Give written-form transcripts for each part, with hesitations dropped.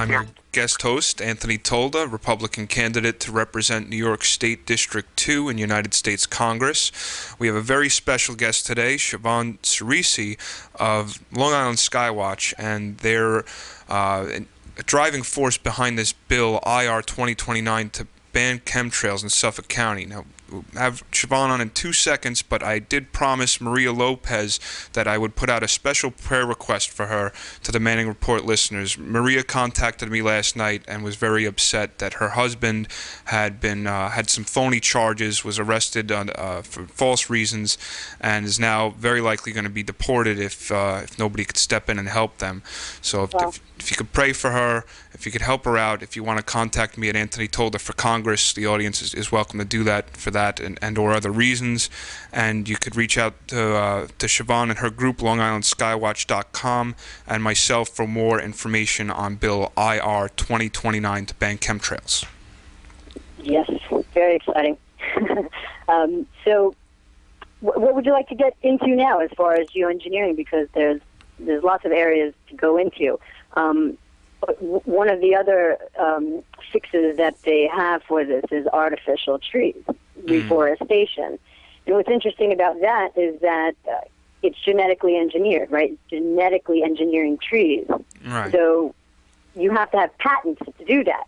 I'm your guest host, Anthony Tolda, Republican candidate to represent New York State District 2 in United States Congress. We have a very special guest today, Siobhan Ciresi of Long Island Skywatch, and they're a driving force behind this bill, IR 2029, to ban chemtrails in Suffolk County. Now, we'll have Siobhan on in 2 seconds, but I did promise Maria Lopez that I would put out a special prayer request for her to the Manning Report listeners. Maria contacted me last night and was very upset that her husband had been had some phony charges, was arrested for false reasons, and is now very likely going to be deported if nobody could step in and help them. So if you could pray for her, if you could help her out, if you want to contact me at Anthony Tolda for Congress, the audience is welcome to do that for that and or other reasons. And you could reach out to Siobhan and her group, LongIslandSkywatch.com, and myself for more information on Bill IR 2029 to ban chemtrails. Yes, very exciting. So what would you like to get into now as far as geoengineering? Because there's lots of areas to go into. One of the other fixes that they have for this is artificial trees, reforestation. And what's interesting about that is that it's genetically engineered, right? Genetically engineering trees. Right. So you have to have patents to do that.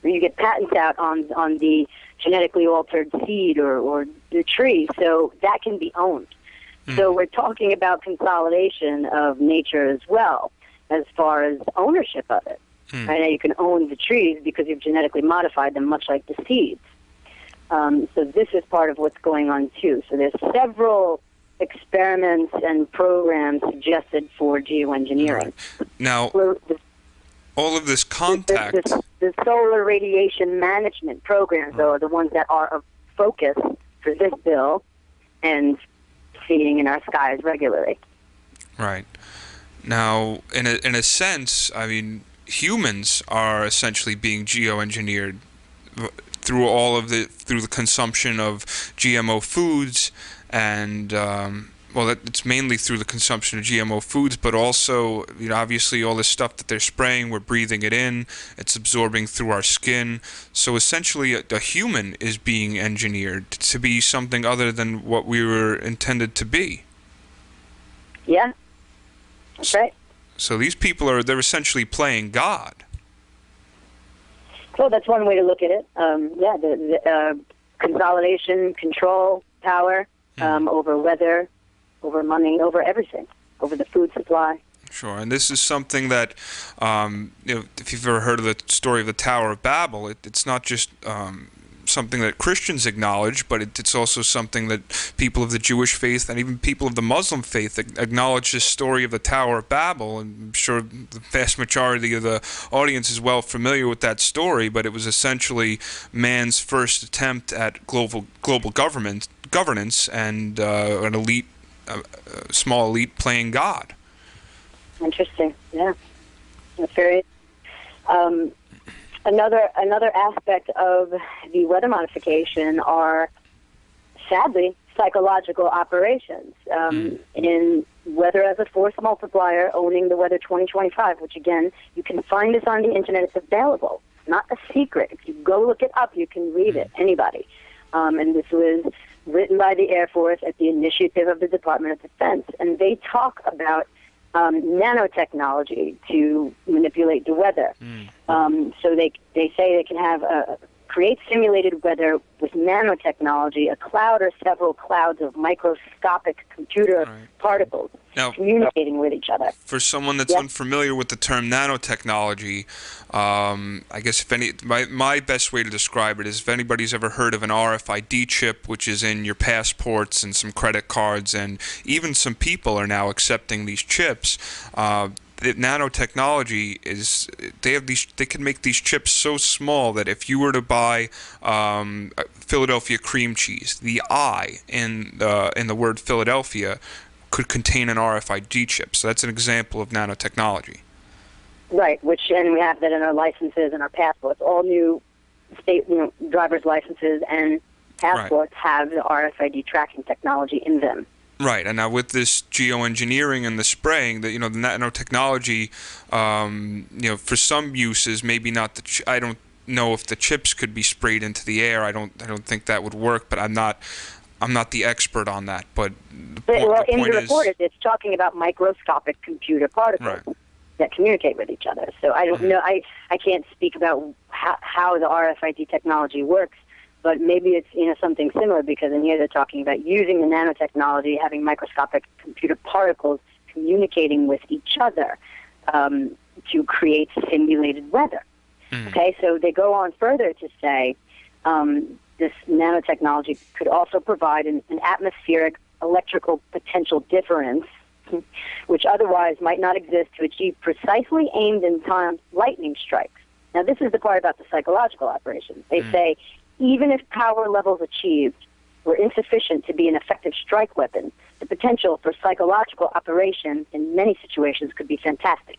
You get patents out on the genetically altered seed or the tree, so that can be owned. So we're talking about consolidation of nature as well, as far as ownership of it. Right now you can own the trees because you've genetically modified them, much like the seeds. So this is part of what's going on too. So there's several experiments and programs suggested for geoengineering. Right. Now, all of this contact... The solar radiation management programs, though, are the ones that are of focus for this bill and seeing in our skies regularly. Right. Now, in a sense, I mean, humans are essentially being geoengineered through the consumption of GMO foods, and it's mainly through the consumption of GMO foods, but also, obviously all this stuff that they're spraying, we're breathing it in, it's absorbing through our skin. So essentially, a human is being engineered to be something other than what we were intended to be. Yeah. That's right. So these people they're essentially playing God. Well, that's one way to look at it. The consolidation, control, power over weather, over money, over everything, over the food supply. Sure, and this is something that, if you've ever heard of the story of the Tower of Babel, it's not just something that Christians acknowledge, but it's also something that people of the Jewish faith and even people of the Muslim faith acknowledge this story of the Tower of Babel. And I'm sure the vast majority of the audience is well familiar with that story, but it was essentially man's first attempt at global governance and an elite, small elite playing God. Interesting, yeah. That's very... Another aspect of the weather modification are, sadly, psychological operations. In Weather as a Force Multiplier, Owning the Weather 2025, which, again, you can find this on the Internet. It's available. It's not a secret. If you go look it up, you can read it, anybody. And this was written by the Air Force at the initiative of the Department of Defense. And they talk about nanotechnology to manipulate the weather. So they say they can have create simulated weather with nanotechnology, a cloud or several clouds of microscopic computer particles communicating with each other. For someone that's unfamiliar with the term nanotechnology, I guess my best way to describe it is if anybody's ever heard of an RFID chip, which is in your passports and some credit cards, and even some people are now accepting these chips. The nanotechnology is they can make these chips so small that if you were to buy Philadelphia cream cheese, the I in the word Philadelphia could contain an RFID chip. So that's an example of nanotechnology. Right, and we have that in our licenses and our passports. All new state driver's licenses and passports have the RFID tracking technology in them. Right, and now with this geoengineering and the spraying, the nanotechnology, for some uses, maybe not I don't know if the chips could be sprayed into the air. I don't think that would work, but I'm not the expert on that. But well, the in point the is, report, it's talking about microscopic computer particles right. that communicate with each other. So I don't know. I can't speak about how the RFID technology works. But maybe it's something similar, because in here they're talking about using the nanotechnology, having microscopic computer particles communicating with each other to create simulated weather. Okay, so they go on further to say this nanotechnology could also provide an atmospheric electrical potential difference, which otherwise might not exist, to achieve precisely aimed and timed lightning strikes. Now, this is the part about the psychological operations. They say, even if power levels achieved were insufficient to be an effective strike weapon, the potential for psychological operation in many situations could be fantastic.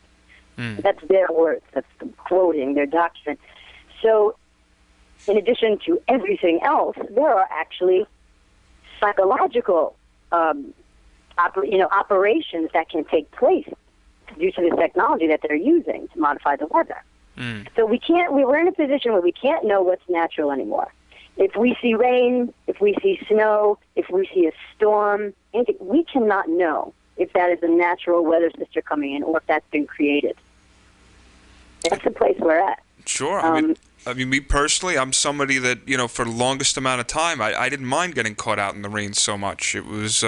That's their words. That's them quoting their document. So, in addition to everything else, there are actually psychological operations that can take place due to the technology that they're using to modify the weather. So we're in a position where we can't know what's natural anymore. If we see rain, if we see snow, if we see a storm, anything, we cannot know if that is a natural weather system coming in or if that's been created. That's the place we're at. Sure. I mean, me personally, I'm somebody that, for the longest amount of time, I didn't mind getting caught out in the rain so much. It was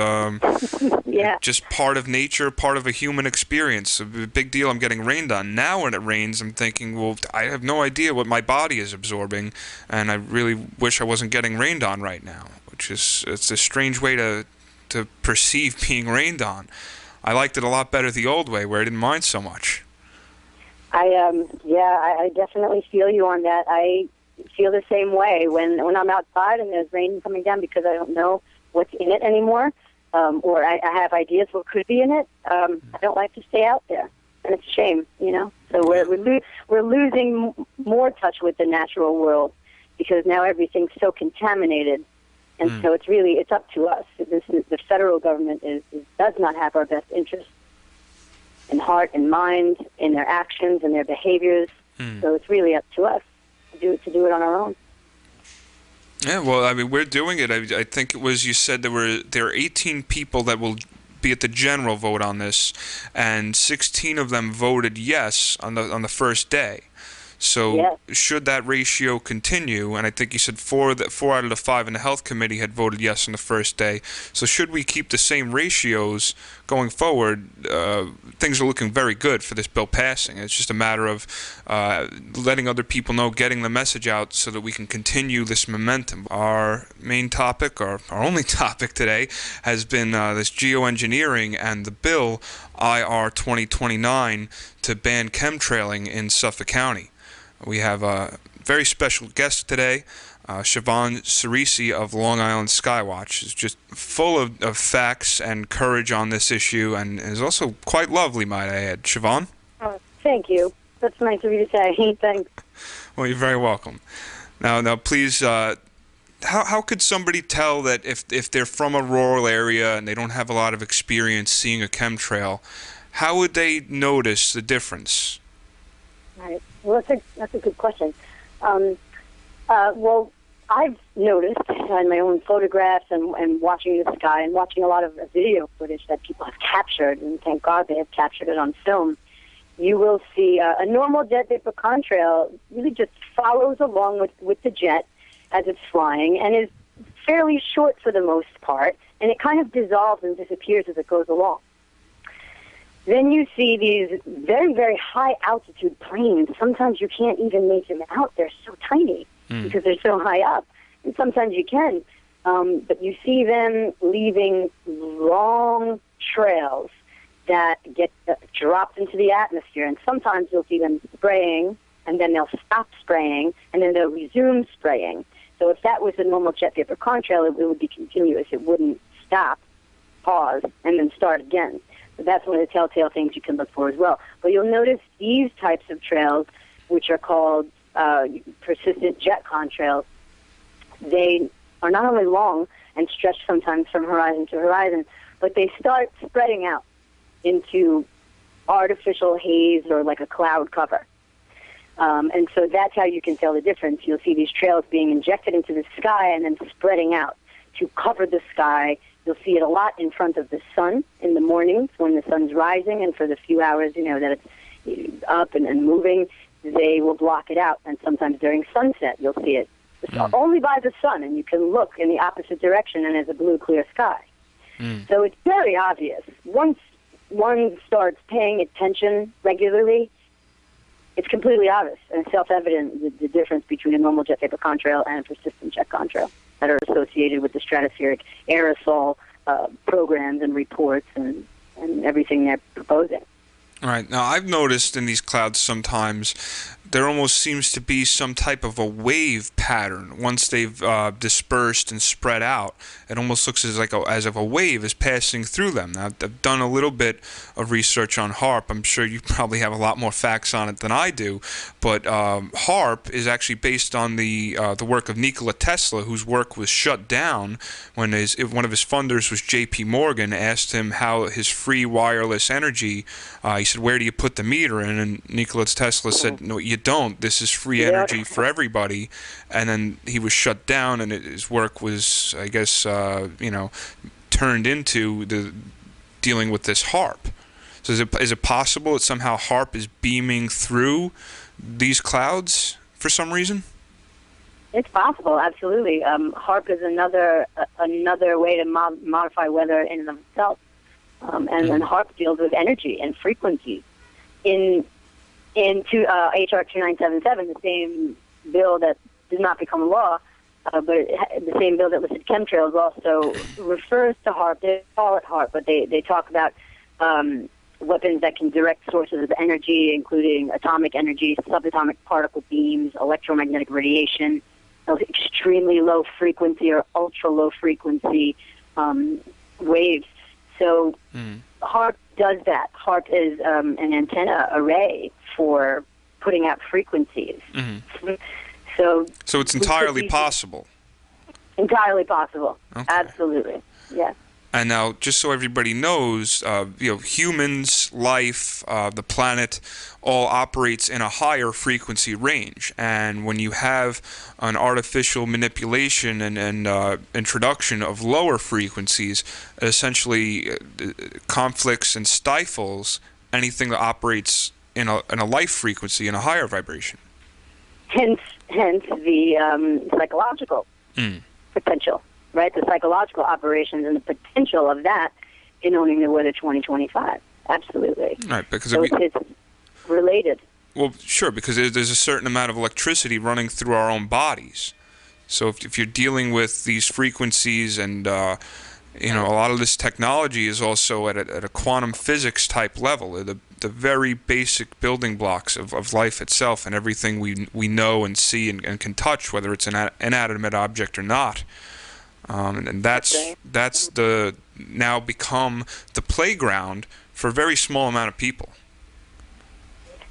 just part of nature, part of a human experience. A big deal I'm getting rained on. Now when it rains, I'm thinking, well, I have no idea what my body is absorbing, and I really wish I wasn't getting rained on right now, it's a strange way to perceive being rained on. I liked it a lot better the old way, where I didn't mind so much. I definitely feel you on that. I feel the same way when I'm outside and there's rain coming down, because I don't know what's in it anymore, or I have ideas what could be in it. I don't like to stay out there, and it's a shame, So we're losing more touch with the natural world, because now everything's so contaminated, and so it's up to us. The federal government does not have our best interests in heart and mind, in their actions and their behaviors. So it's really up to us to do it on our own. Yeah, well, I mean, we're doing it. I think it was, you said there are 18 people that will be at the general vote on this, and 16 of them voted yes on the first day. So should that ratio continue, and I think you said 4 out of the 5 in the health committee had voted yes on the first day. So should we keep the same ratios going forward? Things are looking very good for this bill passing. It's just a matter of letting other people know, getting the message out, so that we can continue this momentum. Our main topic, our only topic today, has been this geoengineering and the bill IR 2029 to ban chemtrailing in Suffolk County. We have a very special guest today, Siobhan Ciresi of Long Island Skywatch. Is just full of facts and courage on this issue, and is also quite lovely, might I add. Siobhan? Oh, thank you. That's nice of you to say. Thanks. Well, you're very welcome. Now, please, how could somebody tell that if they're from a rural area and they don't have a lot of experience seeing a chemtrail, how would they notice the difference? Right. Well, that's a good question. Well, I've noticed in my own photographs and watching the sky and watching a lot of video footage that people have captured, and thank God they have captured it on film, you will see a normal jet vapor contrail really just follows along with the jet as it's flying, and is fairly short for the most part, and it kind of dissolves and disappears as it goes along. Then you see these very, very high-altitude planes. Sometimes you can't even make them out. They're so tiny because they're so high up. And sometimes you can. But you see them leaving long trails that get dropped into the atmosphere. And sometimes you'll see them spraying, and then they'll stop spraying, and then they'll resume spraying. So if that was a normal jet vapor contrail, it would be continuous. It wouldn't stop, pause, and then start again. So that's one of the telltale things you can look for as well. But you'll notice these types of trails, which are called persistent jet contrails, they are not only long and stretch sometimes from horizon to horizon, but they start spreading out into artificial haze or like a cloud cover. And so that's how you can tell the difference. You'll see these trails being injected into the sky and then spreading out to cover the sky. You'll see it a lot in front of the sun in the mornings when the sun's rising, and for the few hours, that it's up and moving, they will block it out. And sometimes during sunset, you'll see it only by the sun, and you can look in the opposite direction, and there's a blue, clear sky. So it's very obvious. Once one starts paying attention regularly, it's completely obvious and self-evident the difference between a normal jet vapor contrail and a persistent jet contrail that are associated with the stratospheric aerosol programs and reports and everything they're proposing. All right. Now, I've noticed in these clouds sometimes there almost seems to be some type of a wave pattern. Once they've dispersed and spread out, it almost looks as if a wave is passing through them. Now, I've done a little bit of research on HAARP. I'm sure you probably have a lot more facts on it than I do. But HAARP is actually based on the work of Nikola Tesla, whose work was shut down when one of his funders was J.P. Morgan, asked him how his free wireless energy, he said, "Where do you put the meter in?" And Nikola Tesla said, "No, you don't. This is free energy for everybody." And then he was shut down, and his work was, I guess, turned into dealing with this HAARP. So is it possible that somehow HAARP is beaming through these clouds for some reason? It's possible, absolutely. HAARP is another way to modify weather in and of itself. And then HAARP deals with energy and frequencies. In HR 2977, the same bill that did not become law, but the same bill that listed chemtrails also refers to HAARP. They call it HAARP, but they talk about weapons that can direct sources of energy, including atomic energy, subatomic particle beams, electromagnetic radiation, extremely low frequency or ultra low frequency waves. So HAARP does that. HAARP is an antenna array for putting out frequencies. So it's entirely possible. Entirely possible. Okay. Absolutely. Yeah. And now, just so everybody knows, humans, life, the planet, all operates in a higher frequency range. And when you have an artificial manipulation and introduction of lower frequencies, it essentially conflicts and stifles anything that operates in a life frequency, in a higher vibration. Hence the psychological potential. Right, the psychological operations and the potential of that in owning the weather 2025. Absolutely. Right, because it's related. Well, sure, because there's a certain amount of electricity running through our own bodies. So if you're dealing with these frequencies and a lot of this technology is also at a quantum physics type level, the very basic building blocks of life itself and everything we know and see and can touch, whether it's an inanimate object or not. And that's now become the playground for a very small amount of people.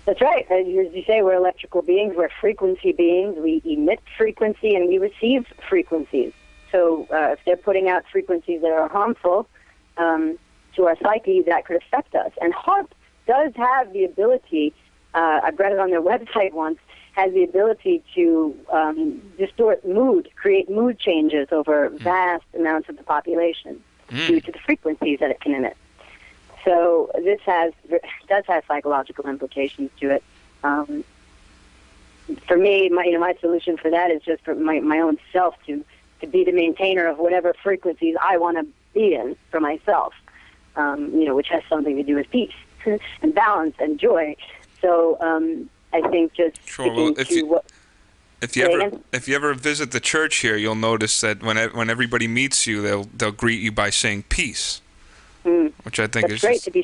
That's right. As you say, we're electrical beings. We're frequency beings. We emit frequency and we receive frequencies. So if they're putting out frequencies that are harmful to our psyche, that could affect us. And HAARP does have the ability, I read it on their website once, has the ability to distort mood, create mood changes over vast amounts of the population due to the frequencies that it can emit. So this does have psychological implications to it. For me, my solution for that is just for my own self to be the maintainer of whatever frequencies I want to be in for myself, which has something to do with peace and balance and joy. So I think just if you ever visit the church here, you'll notice that when everybody meets you, they'll greet you by saying peace, which I think is great to be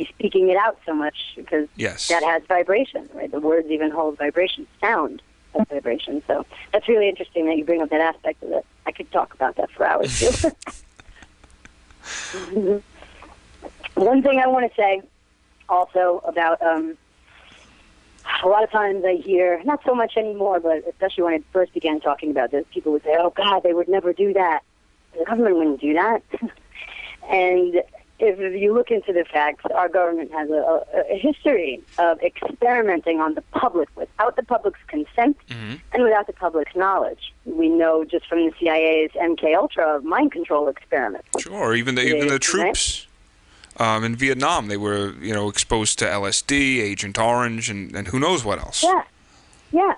speaking it out so much, because that has vibration, right? The words even hold vibration, sound has vibration. So that's really interesting that you bring up that aspect of it. I could talk about that for hours too. One thing I want to say also about a lot of times I hear, not so much anymore, but especially when I first began talking about this, people would say, "Oh God, they would never do that. The government wouldn't do that." And if you look into the facts, our government has a history of experimenting on the public without the public's consent and without the public's knowledge. We know just from the CIA's MK Ultra mind control experiments. Sure, even the troops in Vietnam, they were exposed to LSD, Agent Orange, and who knows what else. Yeah.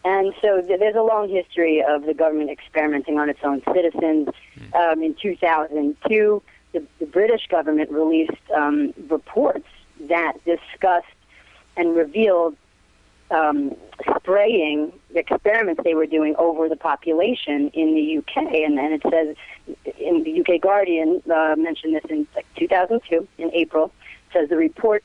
And so there's a long history of the government experimenting on its own citizens. In 2002, the British government released reports that discussed and revealed spraying experiments they were doing over the population in the UK. And it says, in the UK Guardian mentioned this in 2002, in April, it says the report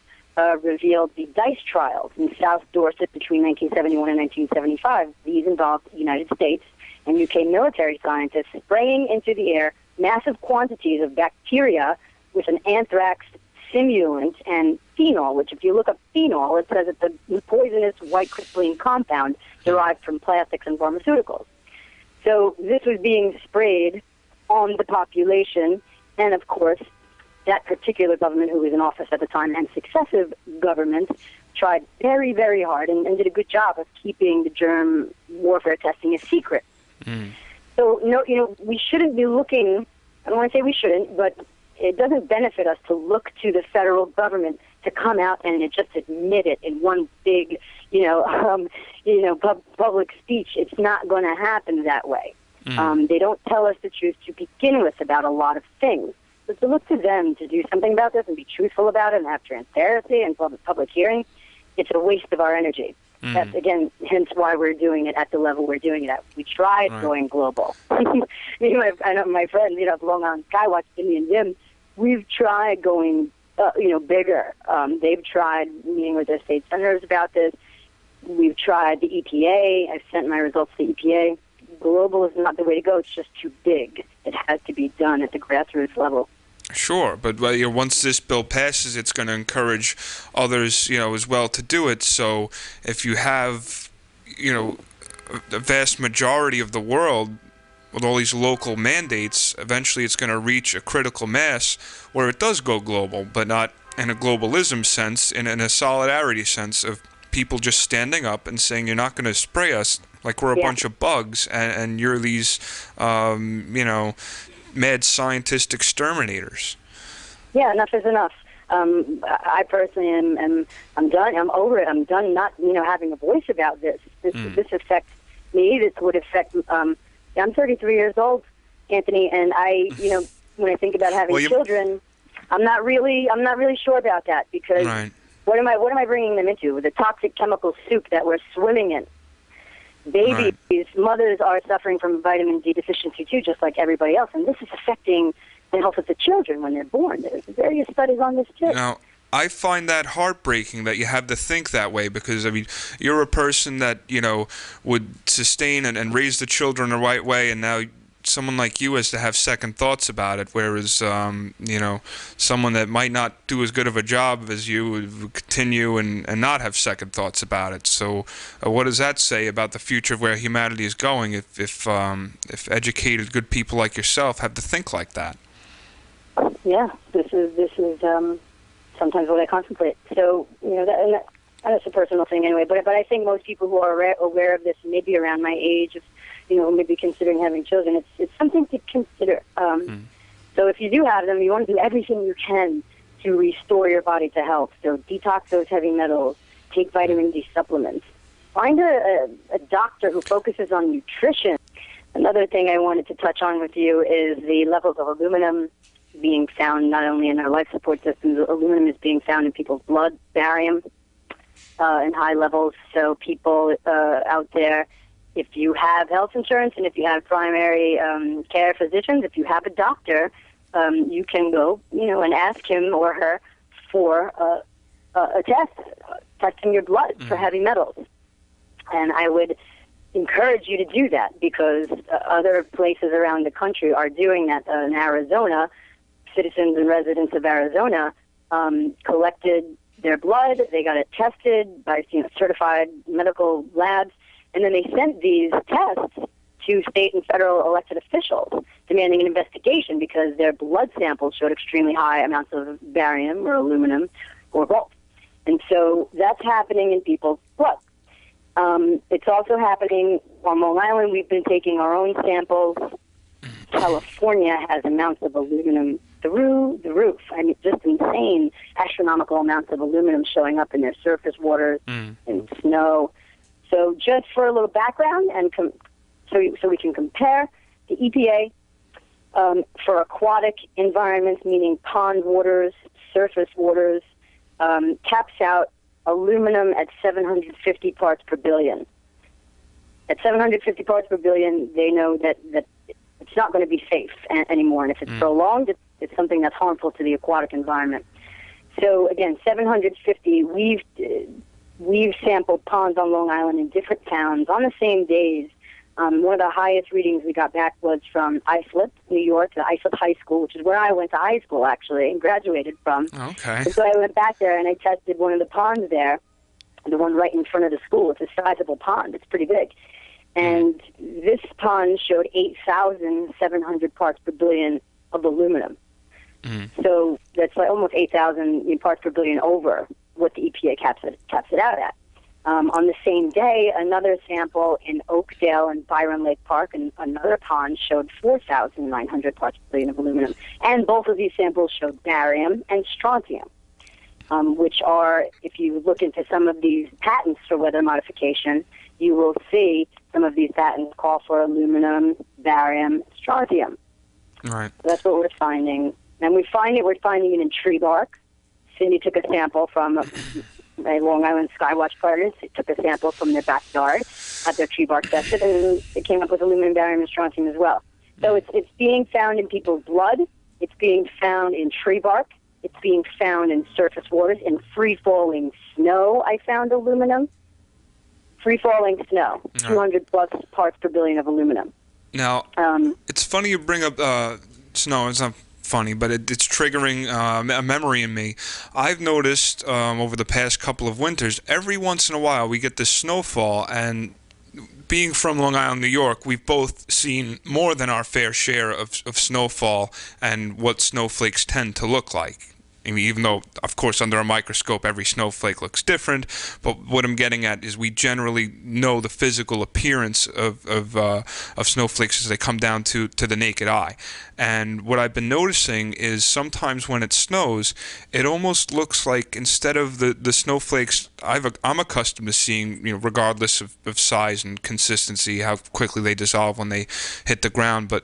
revealed the dice trials in South Dorset between 1971 and 1975. These involved the United States and UK military scientists spraying into the air massive quantities of bacteria with an anthrax simulant and phenol, which if you look up phenol, it says it's a poisonous white crystalline compound derived from plastics and pharmaceuticals. So this was being sprayed on the population, and of course, that particular government who was in office at the time and successive governments tried very, very hard and did a good job of keeping the germ warfare testing a secret. So, we shouldn't be looking, I don't want to say we shouldn't, but it doesn't benefit us to look to the federal government to come out and just admit it in one big, public speech. It's not going to happen that way. They don't tell us the truth to begin with about a lot of things. So to look to them to do something about this and be truthful about it and have transparency and public hearing, it's a waste of our energy. That's, again, hence why we're doing it at the level we're doing it at. We tried going global. I know my friends, belong on Skywatch, Jimmy and Jim, we've tried going, bigger. They've tried meeting with their state senators about this. We've tried the EPA. I've sent my results to the EPA. Global is not the way to go. It's just too big. It has to be done at the grassroots level. Sure, but once this bill passes, it's going to encourage others, as well to do it. So if you have, the vast majority of the world with all these local mandates, eventually it's going to reach a critical mass where it does go global, but not in a globalism sense, in a solidarity sense of people just standing up and saying, you're not going to spray us like we're a bunch of bugs, and you're these, mad scientist exterminators. Yeah, enough is enough. I personally I'm done. I'm over it. I'm done not having a voice about this. This affects me. This would affect. I'm 33 years old, Anthony, and I when I think about having children, I'm not really sure about that because what am I bringing them into? The toxic chemical soup that we're swimming in. Babies, mothers are suffering from vitamin D deficiency too, just like everybody else, and this is affecting the health of the children when they're born. There's various studies on this too. Now, I find that heartbreaking that you have to think that way because, you're a person that, would sustain and raise the children the right way, and now someone like you has to have second thoughts about it, whereas, someone that might not do as good of a job as you would continue and not have second thoughts about it. So what does that say about the future of where humanity is going if educated, good people like yourself have to think like that? Yeah, this is sometimes what I contemplate. So, that's a personal thing anyway, but I think most people who are aware of this, maybe around my age, maybe considering having children, it's something to consider. So if you do have them, you want to do everything you can to restore your body to health. So detox those heavy metals, take vitamin D supplements. Find a doctor who focuses on nutrition. Another thing I wanted to touch on with you is the levels of aluminum being found not only in our life support systems. Aluminum is being found in people's blood, barium, in high levels. So people out there, if you have health insurance and if you have primary care physicians, if you have a doctor, you can go, and ask him or her for a test, testing your blood for heavy metals. And I would encourage you to do that because other places around the country are doing that. In Arizona, citizens and residents of Arizona collected their blood. They got it tested by certified medical labs. And then they sent these tests to state and federal elected officials demanding an investigation because their blood samples showed extremely high amounts of barium or aluminum or both. And so that's happening in people's blood. It's also happening on Long Island. We've been taking our own samples. California has amounts of aluminum through the roof. I mean, just insane, astronomical amounts of aluminum showing up in their surface waters and snow. So just for a little background, and so we can compare, the EPA for aquatic environments, meaning pond waters, surface waters, caps out aluminum at 750 parts per billion. At 750 parts per billion, they know that it's not going to be safe anymore, and if it's prolonged, it's something that's harmful to the aquatic environment. So again, 750. We've sampled ponds on Long Island in different towns on the same days. One of the highest readings we got back was from Islip, New York, the Islip High School, which is where I went to high school, actually, and graduated from. Okay. And so I went back there, and I tested one of the ponds there, the one right in front of the school. It's a sizable pond. It's pretty big. And this pond showed 8,700 parts per billion of aluminum. So that's like almost 8,000 parts per billion over what the EPA caps it out at. On the same day, another sample in Oakdale and Byron Lake Park, and another pond showed 4,900 parts per billion of aluminum. And both of these samples showed barium and strontium, which are, if you look into some of these patents for weather modification, you will see some of these patents call for aluminum, barium, strontium. Right. So that's what we're finding. And we're finding it in tree bark. Cindy took a sample from a Long Island Skywatch partners. They took a sample from their backyard at their tree bark tested, and it came up with aluminum, barium, and strontium as well. So it's being found in people's blood. It's being found in tree bark. It's being found in surface waters. In free-falling snow, I found aluminum. Free-falling snow, 200 plus parts per billion of aluminum. Now, it's funny you bring up snow. It's not funny, but it's triggering a memory in me. I've noticed over the past couple of winters, every once in a while we get this snowfall, and being from Long Island, New York, we've both seen more than our fair share of snowfall and what snowflakes tend to look like. I mean, even though, of course, under a microscope, every snowflake looks different, but what I'm getting at is we generally know the physical appearance of snowflakes as they come down to the naked eye. And what I've been noticing is sometimes when it snows, it almost looks like instead of the snowflakes I'm accustomed to seeing, regardless of size and consistency, how quickly they dissolve when they hit the ground, but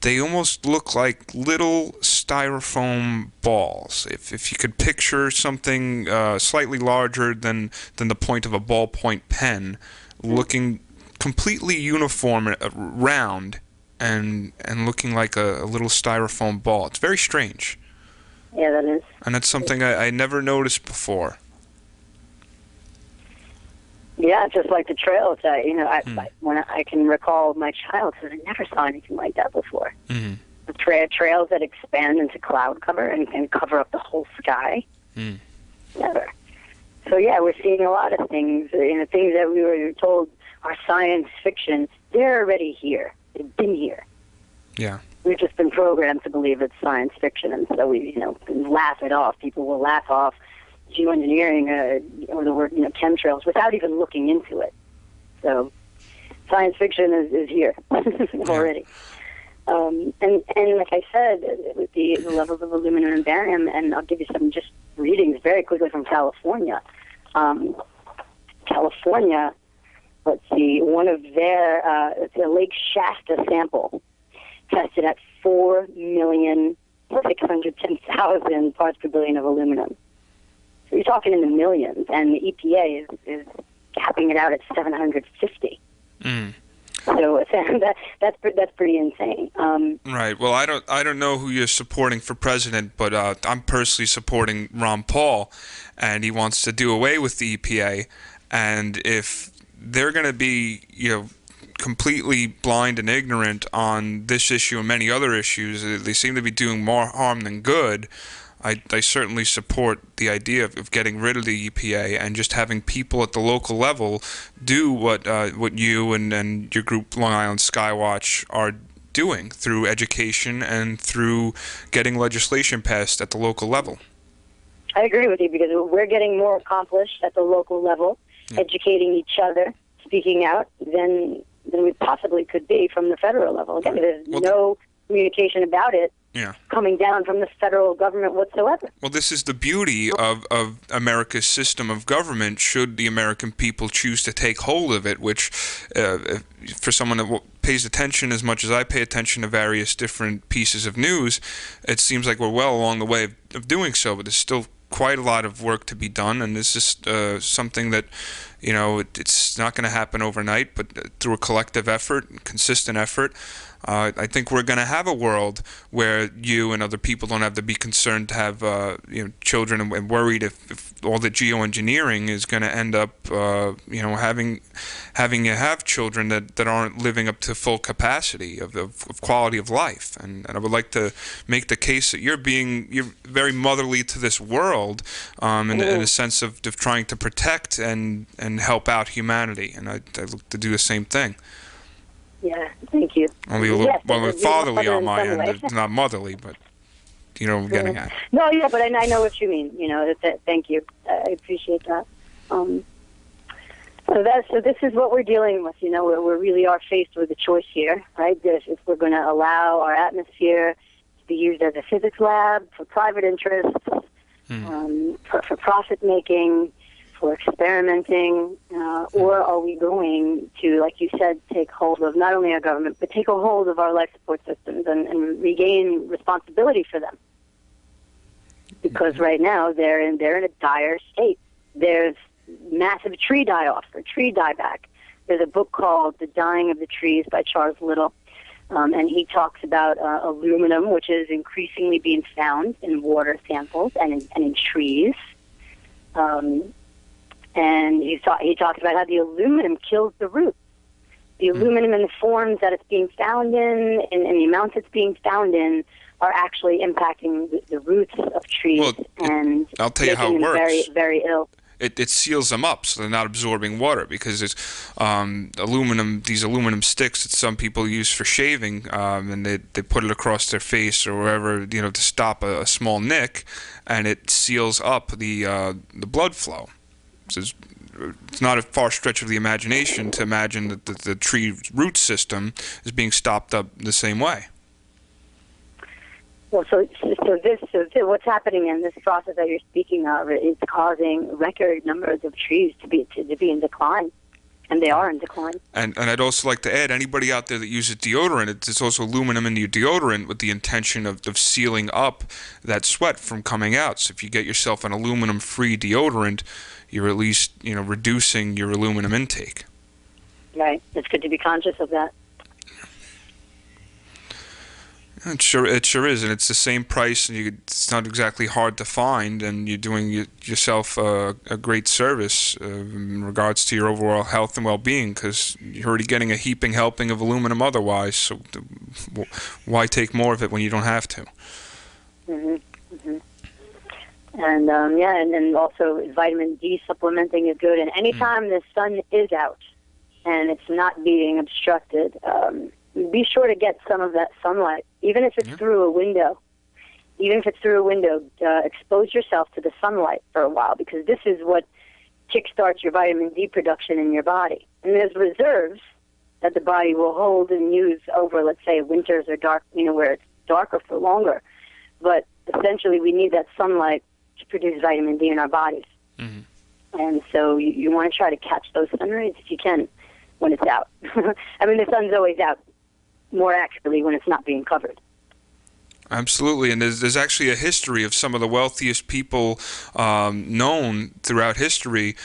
they almost look like little styrofoam balls. If you could picture something slightly larger than the point of a ballpoint pen, looking completely uniform, round, and looking like a little styrofoam ball. It's very strange. Yeah, that is. And that's something I never noticed before. Yeah, just like the trails. When I can recall my childhood, I never saw anything like that before. Mm-hmm. The trails that expand into cloud cover and cover up the whole sky. Never. So yeah, we're seeing a lot of things. Things that we were told are science fiction. They're already here. They've been here. Yeah. We've just been programmed to believe it's science fiction, and so we, laugh it off. People will laugh off geoengineering or the word, chemtrails without even looking into it. So science fiction is here already. And like I said, with the levels of aluminum and barium, and I'll give you some just readings very quickly from California. California, let's see, one of their, it's a Lake Shasta sample tested at 4,610,000 parts per billion of aluminum. So you're talking in the millions, and the EPA is capping it out at 750. So that's pretty insane. Right. Well, I don't know who you're supporting for president, but I'm personally supporting Ron Paul, and he wants to do away with the EPA. And if they're going to be, completely blind and ignorant on this issue and many other issues, they seem to be doing more harm than good. I certainly support the idea of getting rid of the EPA and just having people at the local level do what you and your group, Long Island Skywatch, are doing through education and through getting legislation passed at the local level. I agree with you, because we're getting more accomplished at the local level, educating each other, speaking out, than we possibly could be from the federal level. Again, there's no communication about it coming down from the federal government whatsoever. Well, this is the beauty of America's system of government, should the American people choose to take hold of it, which for someone that pays attention as much as I pay attention to various different pieces of news, it seems like we're well along the way of doing so, but there's still quite a lot of work to be done, and it's just something that, it's not going to happen overnight, but through a collective effort, consistent effort, I think we're going to have a world where you and other people don't have to be concerned to have children and worried if all the geoengineering is going to end up having you have children that aren't living up to full capacity of quality of life. And I would like to make the case that you're very motherly to this world in a sense of trying to protect and help out humanity, and I look to do the same thing. Yeah, thank you. Only a little fatherly on my end, not motherly, but you know what I'm getting at. No, yeah, but I know what you mean. Thank you. I appreciate that. So this is what we're dealing with. We really are faced with a choice here, right? If we're going to allow our atmosphere to be used as a physics lab for private interests, for profit making, for experimenting, or are we going to, like you said, take hold of not only our government, but take a hold of our life support systems and regain responsibility for them? Because right now they're in a dire state. There's massive tree die-off or tree dieback. There's a book called The Dying of the Trees by Charles Little, and he talks about aluminum, which is increasingly being found in water samples and in trees. And he talks about how the aluminum kills the roots. The aluminum in the forms that it's being found in and the amounts it's being found in are actually impacting the roots of trees and I'll tell you how it making them works. very, very ill. It seals them up so they're not absorbing water, because it's these aluminum sticks that some people use for shaving, and they put it across their face or wherever, to stop a small nick, and it seals up the blood flow. So it's not a far stretch of the imagination to imagine that the tree root system is being stopped up the same way. Well, so what's happening in this process that you're speaking of is causing record numbers of trees to be in decline, and they are in decline. And I'd also like to add, anybody out there that uses deodorant, it's also aluminum in your deodorant with the intention of sealing up that sweat from coming out. So if you get yourself an aluminum-free deodorant, you're at least reducing your aluminum intake. Right. It's good to be conscious of that. It sure is, and it's the same price, and it's not exactly hard to find, and you're doing yourself a great service in regards to your overall health and well-being, because you're already getting a heaping helping of aluminum otherwise, so why take more of it when you don't have to? And and then also vitamin D supplementing is good, and anytime the sun is out and it's not being obstructed, be sure to get some of that sunlight, even if it's through a window. Expose yourself to the sunlight for a while, because this is what kickstarts your vitamin D production in your body. And there's reserves that the body will hold and use over, let's say, winters or dark, where it's darker for longer. But essentially, we need that sunlight to produce vitamin D in our bodies. And so you want to try to catch those sun rays if you can when it's out. I mean, the sun's always out, more accurately when it's not being covered. Absolutely, and there's actually a history of some of the wealthiest people known throughout history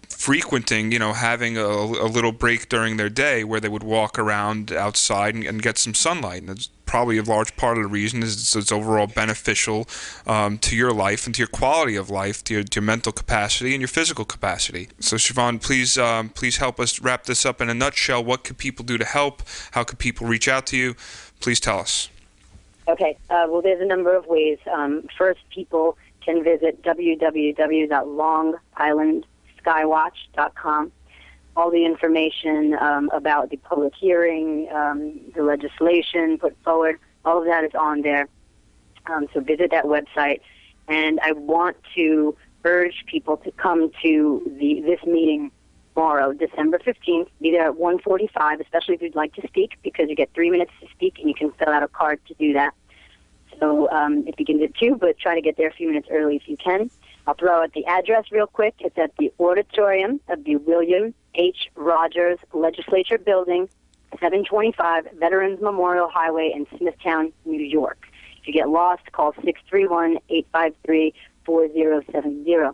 frequenting, having a little break during their day where they would walk around outside and get some sunlight. And it's probably a large part of the reason is it's overall beneficial to your life and to your quality of life, to your mental capacity and your physical capacity. So Siobhan, please help us wrap this up in a nutshell. What could people do to help? How could people reach out to you? Please tell us. Okay. Well, there's a number of ways. First, people can visit www.longislandskywatch.com. all the information about the public hearing, the legislation put forward. All of that is on there. So visit that website. And I want to urge people to come to this meeting tomorrow, December 15th. Be there at 1:45, especially if you'd like to speak, because you get 3 minutes to speak, and you can fill out a card to do that. So if you can do 2, but try to get there a few minutes early if you can. I'll throw out the address real quick. It's at the auditorium of the William H. Rogers Legislature Building, 725 Veterans Memorial Highway in Smithtown, New York. If you get lost, call 631-853-4070.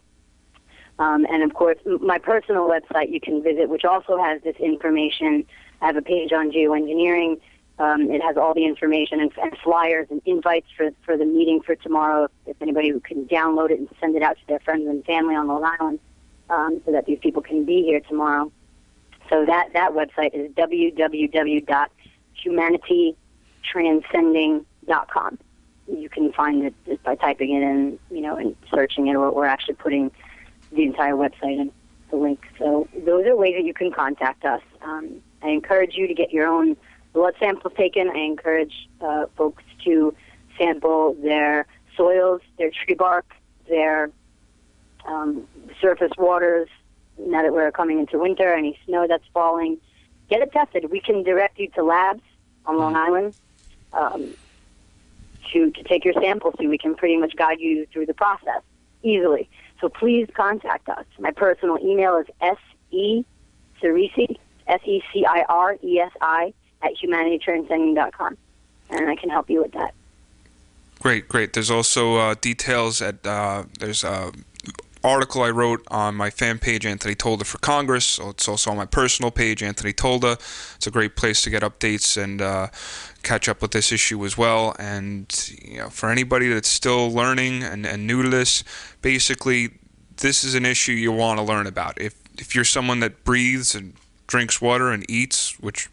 And, of course, my personal website you can visit, which also has this information. I have a page on geoengineering. It has all the information and flyers and invites for the meeting for tomorrow, if anybody who can download it and send it out to their friends and family on Long Island, so that these people can be here tomorrow. So that website is www.humanitytranscending.com. You can find it just by typing it in, and searching it, or actually putting the entire website in the link. So those are ways that you can contact us. I encourage you to get your own blood samples taken. I encourage folks to sample their soils, their tree bark, their surface waters. Now that we're coming into winter, any snow that's falling, get it tested. We can direct you to labs on Long Island to take your samples, so we can pretty much guide you through the process easily. So please contact us. My personal email is Ciresi, SECIRESI, @humanitytranscending.com, and I can help you with that. Great. There's also details at there's article I wrote on my fan page, Anthony Tolda for Congress. So it's also on my personal page, Anthony Tolda. It's a great place to get updates and catch up with this issue as well. And for anybody that's still learning and new to this, basically, this is an issue you want to learn about. If you're someone that breathes and drinks water and eats, which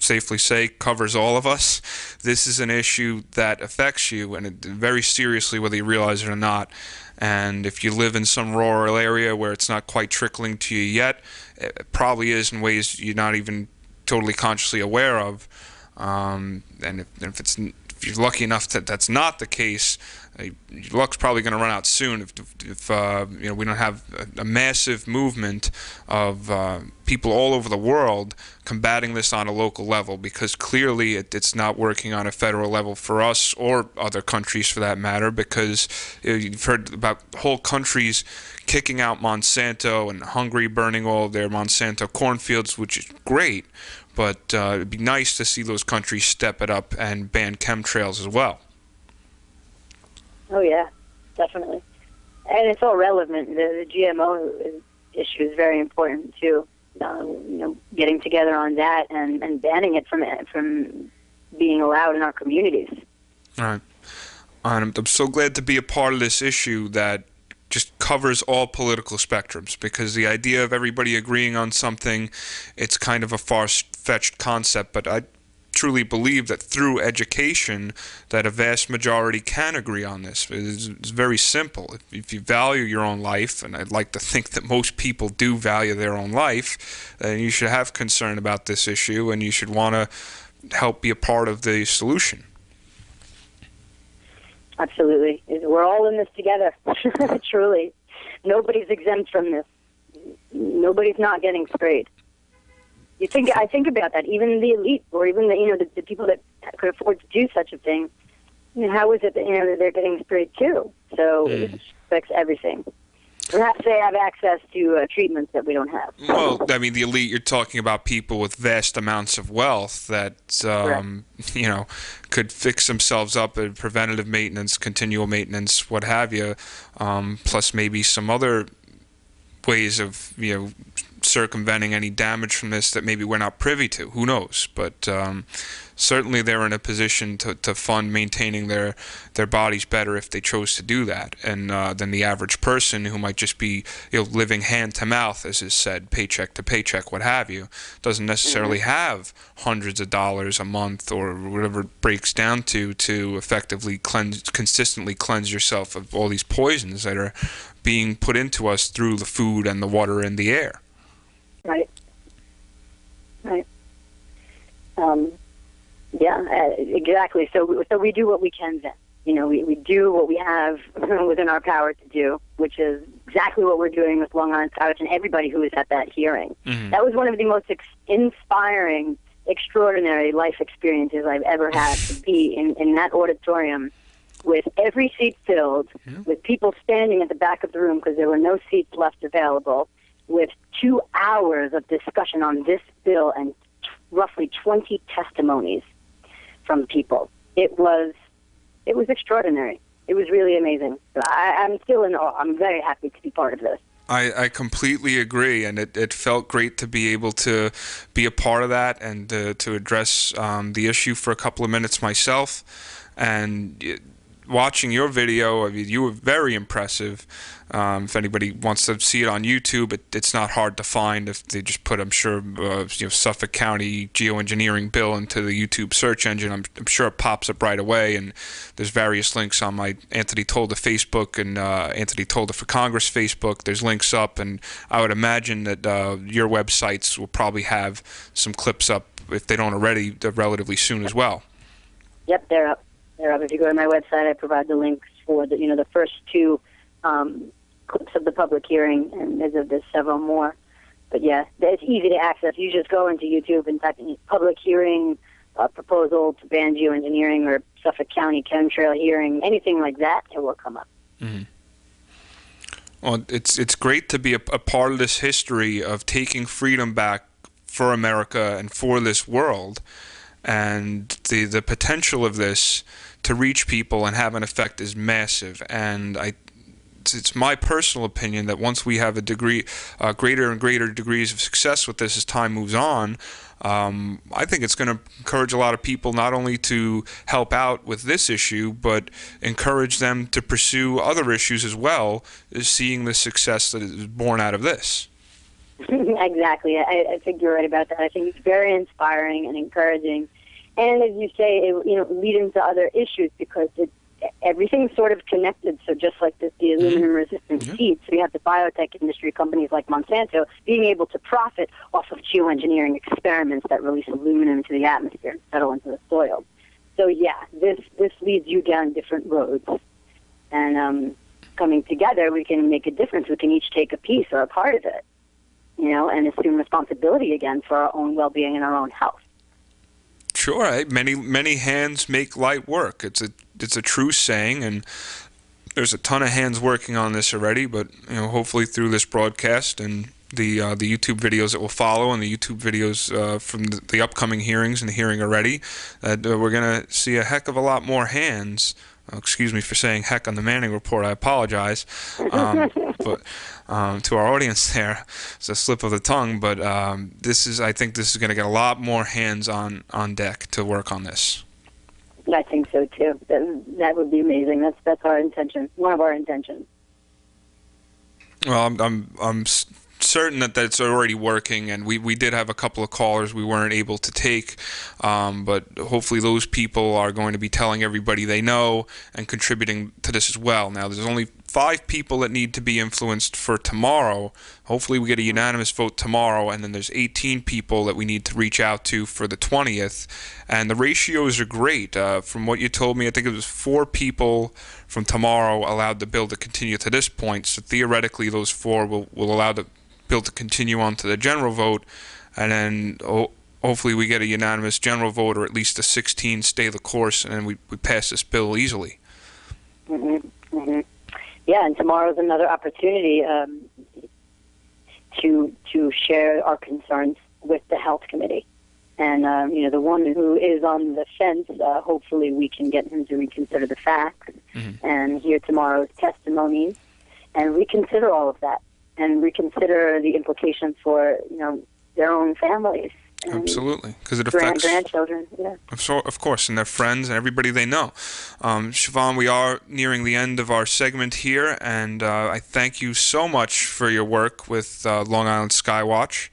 safely say covers all of us, this is an issue that affects you, and very seriously, whether you realize it or not. And if you live in some rural area where it's not quite trickling to you yet, it probably is in ways you're not even totally consciously aware of. And if you're lucky enough that that's not the case, your luck's probably going to run out soon if we don't have a massive movement of people all over the world combating this on a local level, because clearly it's not working on a federal level for us or other countries for that matter, because you've heard about whole countries kicking out Monsanto and Hungary burning all of their Monsanto cornfields, which is great, but it'd be nice to see those countries step it up and ban chemtrails as well. Oh, yeah, definitely. And it's all relevant. The GMO issue is very important, too. Getting together on that and banning it from being allowed in our communities. All right. I'm so glad to be a part of this issue that just covers all political spectrums, because the idea of everybody agreeing on something, it's kind of a far-fetched concept, but I truly believe that through education that a vast majority can agree on this. It's very simple. If you value your own life, and I'd like to think that most people do value their own life, then you should have concern about this issue, and you should want to help be a part of the solution. Absolutely. We're all in this together. Truly. Nobody's exempt from this. Nobody's not getting sprayed. I think about that. Even the elite, or even the people that could afford to do such a thing. How is it that they're getting sprayed too? So it affects everything. Perhaps they have access to treatments that we don't have. Well, I mean, the elite, you're talking about people with vast amounts of wealth that, could fix themselves up at preventative maintenance, continual maintenance, what have you, plus maybe some other ways of, circumventing any damage from this that maybe we're not privy to. Who knows? But certainly they're in a position to fund maintaining their bodies better if they chose to do that, and than the average person who might just be living hand to mouth, as is said, paycheck to paycheck, what have you, doesn't necessarily have hundreds of dollars a month or whatever it breaks down to effectively consistently cleanse yourself of all these poisons that are being put into us through the food and the water and the air. Right. Exactly. So we do what we can then. We do what we have within our power to do, which is exactly what we're doing with Long Island Skywatch and everybody who was at that hearing. Mm-hmm. That was one of the most inspiring, extraordinary life experiences I've ever had, to be in that auditorium with every seat filled, with people standing at the back of the room because there were no seats left available, with 2 hours of discussion on this bill and roughly 20 testimonies from people. It was extraordinary. It was really amazing. I'm still in awe. I'm very happy to be part of this. I completely agree, and it felt great to be able to be a part of that and to address the issue for a couple of minutes myself. And watching your video, I mean, you were very impressive. If anybody wants to see it on YouTube, it's not hard to find. If they just put, I'm sure, Suffolk County geoengineering bill into the YouTube search engine, I'm sure it pops up right away. And there's various links on my Anthony Tolda Facebook and Anthony Tolda for Congress Facebook. There's links up, and I would imagine that your websites will probably have some clips up, if they don't already, relatively soon as well. Yep, they're up. If you go to my website, I provide the links for the first two clips of the public hearing, and there's several more. But yeah, it's easy to access. You just go into YouTube and type in public hearing, proposal to ban geoengineering, or Suffolk County chemtrail hearing, anything like that, it will come up. Mm-hmm. Well, it's great to be a part of this history of taking freedom back for America and for this world, and the potential of this to reach people and have an effect is massive. And it's my personal opinion that once we have greater and greater degrees of success with this as time moves on, I think it's going to encourage a lot of people not only to help out with this issue, but encourage them to pursue other issues as well, as seeing the success that is born out of this. Exactly. I think you're right about that. I think it's very inspiring and encouraging. And as you say, it lead into other issues, because everything's sort of connected. So just like the aluminum-resistant seeds, so you have the biotech industry, companies like Monsanto, being able to profit off of geoengineering experiments that release aluminum into the atmosphere and settle into the soil. So yeah, this leads you down different roads. And coming together, we can make a difference. We can each take a piece or a part of it, and assume responsibility again for our own well-being and our own health. Sure, many hands make light work. It's a true saying, and there's a ton of hands working on this already. But hopefully through this broadcast and the YouTube videos that will follow, and the YouTube videos from the upcoming hearings and the hearing already, that we're gonna see a heck of a lot more hands. Excuse me for saying heck on the Manning Report. I apologize. But to our audience there, it's a slip of the tongue. But I think this is going to get a lot more hands on deck to work on this. I think so too. That would be amazing. That's our intention. One of our intentions. Well, I'm certain that that's already working, and we did have a couple of callers we weren't able to take, but hopefully those people are going to be telling everybody they know and contributing to this as well. Now, there's only 5 people that need to be influenced for tomorrow. Hopefully we get a unanimous vote tomorrow, and then there's 18 people that we need to reach out to for the 20th, and the ratios are great. From what you told me, I think it was 4 people from tomorrow allowed the bill to continue to this point, so theoretically those 4 will allow the bill to continue on to the general vote, and then hopefully we get a unanimous general vote, or at least a 16 stay the course, and then we pass this bill easily. Yeah, and tomorrow's another opportunity to share our concerns with the Health Committee. And, the one who is on the fence, hopefully we can get him to reconsider the facts and hear tomorrow's testimonies and reconsider all of that, and reconsider the implications for, their own families. Absolutely, because it affects grandchildren. Yeah, of course, and their friends and everybody they know. Siobhan, we are nearing the end of our segment here, and I thank you so much for your work with Long Island Skywatch,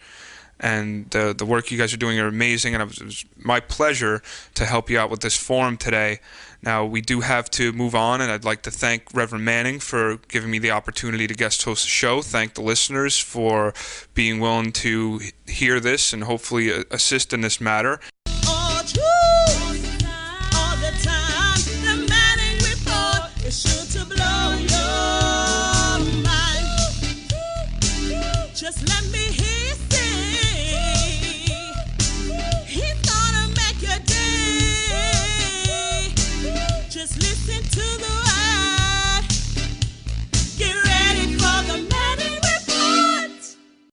and the work you guys are doing are amazing, and it was my pleasure to help you out with this forum today. Now, we do have to move on, and I'd like to thank Reverend Manning for giving me the opportunity to guest host the show. Thank the listeners for being willing to hear this and hopefully assist in this matter. Just let me hear